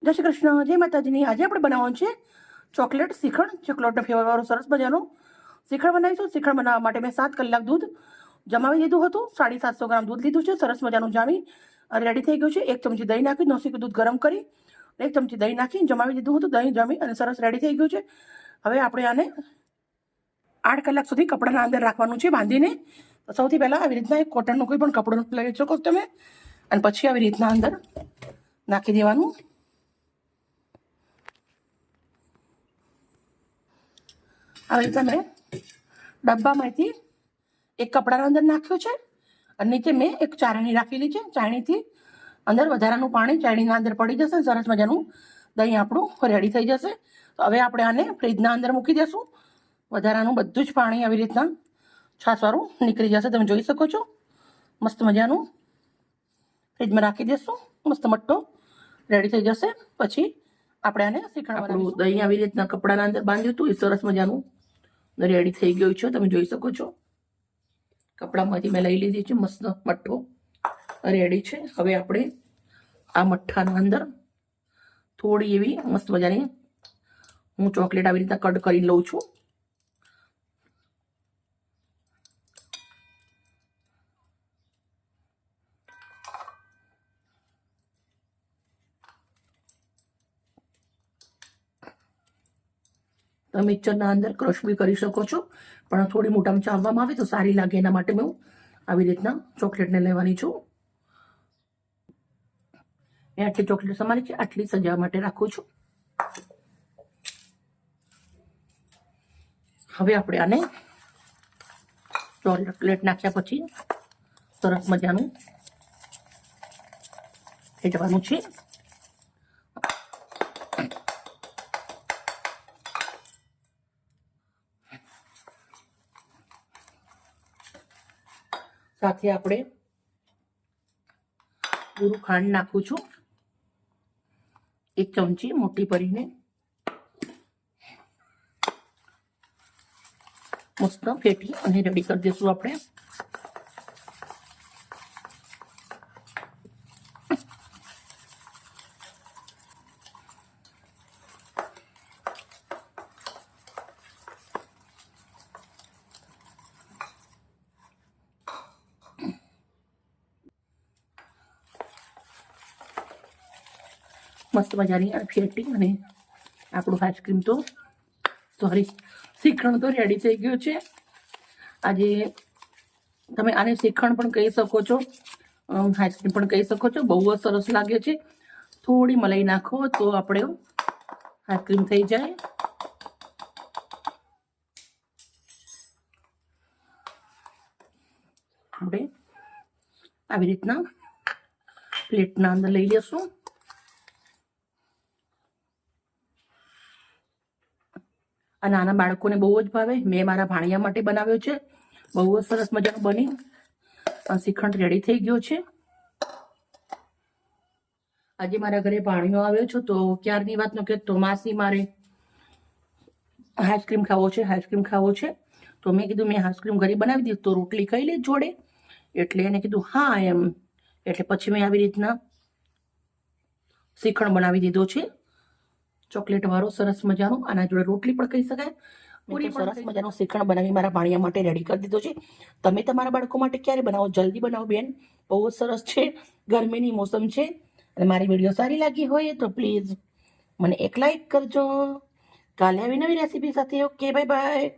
જય શ્રી કૃષ્ણ, જય માતાજીની। આજે આપણે બનાવવાનું છે ચોકલેટ શ્રીખંડ। ચોકલેટનો ફ્લેવરવાળો સરસ મજાનું શ્રીખંડ બનાવીશું। શ્રીખંડ બનાવવા માટે મેં 7 કલાક દૂધ જમાવી દીધું હતું। 750 ગ્રામ દૂધ લીધું છે, સરસ મજાનું જામી રેડી થઈ ગયું છે। 1 ચમચી દહીં નાખી નોસીકું દૂધ ગરમ કરી 1 ચમચી દહીં નાખી જમાવી દીધું હતું। દહીં જમી અને સરસ રેડી થઈ ગયું છે। હવે આપણે આને 8 કલાક સુધી કપડાના અંદર રાખવાનું છે બાંધીને। તો સૌથી પહેલાં આવી રીતના એક કોટનનું કોઈ પણ કપડું લઈ શકો તમે અને પછી આવી રીતના અંદર નાખી દેવાનું। આવી રીતે મેં ડબ્બામાંથી એક કપડાના અંદર નાખ્યું છે અને નીચે મેં એક ચાળણી રાખેલી છે। ચાળણીથી અંદર વધારાનું પાણી ચાળણીના અંદર પડી જશે। સરસ મજાનું દહીં આપણું રેડી થઈ જશે। તો હવે આપણે આને ફ્રીજના અંદર મૂકી દઈશું। વધારાનું બધું જ પાણી આવી રીતના છાશવાળું નીકળી જશે। તમે જોઈ શકો છો મસ્ત મજાનું ફ્રીજમાં રાખી દઈશું। મસ્ત મટ્ટો રેડી થઈ જશે। પછી આપણે આને શ્રીખંડ બનાવીશું। દહીં આવી રીતના કપડાના અંદર બાંધ્યું હતું, એ સરસ મજાનું રેડી થઈ ગયું છે। તમે જોઈ શકો છો કપડામાંથી મેં લઈ લીધી છે, મસ્ત મઠ્ઠો રેડી છે। હવે આપણે આ મઠ્ઠાના અંદર થોડી એવી મસ્ત મજાની હું ચોકલેટ આવી રીતના કટ કરી લઉં છું। તમે મિક્સરના અંદર ક્રશ બી કરી શકો છો, પણ થોડી મોટામાં ચાવવામાં આવે તો સારી લાગે, એના માટે હું આવી રીતના ચોકલેટને લેવાની છું। મેં આટલી ચોકલેટ સમારી છે, આટલી સજાવવા માટે રાખું છું। હવે આપણે આને ચોકલેટ નાખ્યા પછી સરસ મજાનું ફેટવાનું છે। સાથે આપણે પૂરું ખાંડ નાખું છું, 1 ચમચી મોટી ભરીને। મસ્ત ફેટી અને રેડી કરી દઈશું આપણે। મસ્ત મજાની ફેટી અને આપણું આઈસ્ક્રીમ તો શ્રીખંડ તો રેડી થઈ ગયું છે। આજે તમે આને શ્રીખંડ પણ કહી શકો છો, આઈસ્ક્રીમ પણ કહી શકો છો। બહુ જ સરસ લાગે છે। થોડી મલાઈ નાખો તો આપણે આઈસ્ક્રીમ થઈ જાય। આપણે આવી રીતના પ્લેટના અંદર લઈ લેશું। આ નાના બાળકોને બહુ જ ભાવે। મેં મારા ભાણિયા માટે બનાવ્યો છે, બહુ જ સરસ મજાનું બની શ્રીખંડ રેડી થઈ ગયો છે। આજે મારા ઘરે ભાણિયો આવ્યો છો તો ક્યારની વાતનો કે તો માસી મારે આઈસ્ક્રીમ ખાવો છે, આઈસ્ક્રીમ ખાવો છે। તો મેં કીધું મેં આઈસ્ક્રીમ ઘરે બનાવી દીધી, તો રોટલી ખાઈ લે જોડે, એટલે એને કીધું હા એમ, એટલે પછી મેં આવી રીતના શ્રીખંડ બનાવી દીધો છે ચોકલેટ વાળો સરસ મજાનો। આના જોડે રોટલી પણ કહી શકાય। પૂરી સરસ મજાનો શ્રીખંડ બનાવી મારા ભાણિયા માટે રેડી કરી દીધો છે। તમે તમારા બાળકો માટે ક્યારે બનાવો, જલ્દી બનાવો બેન, બહુ જ સરસ છે। ગરમીની મોસમ છે અને મારી વિડીયો સારી લાગી હોય તો પ્લીઝ મને એક લાઈક કરજો। કાલે આવી નવી રેસીપી સાથે। Okay, bye bye.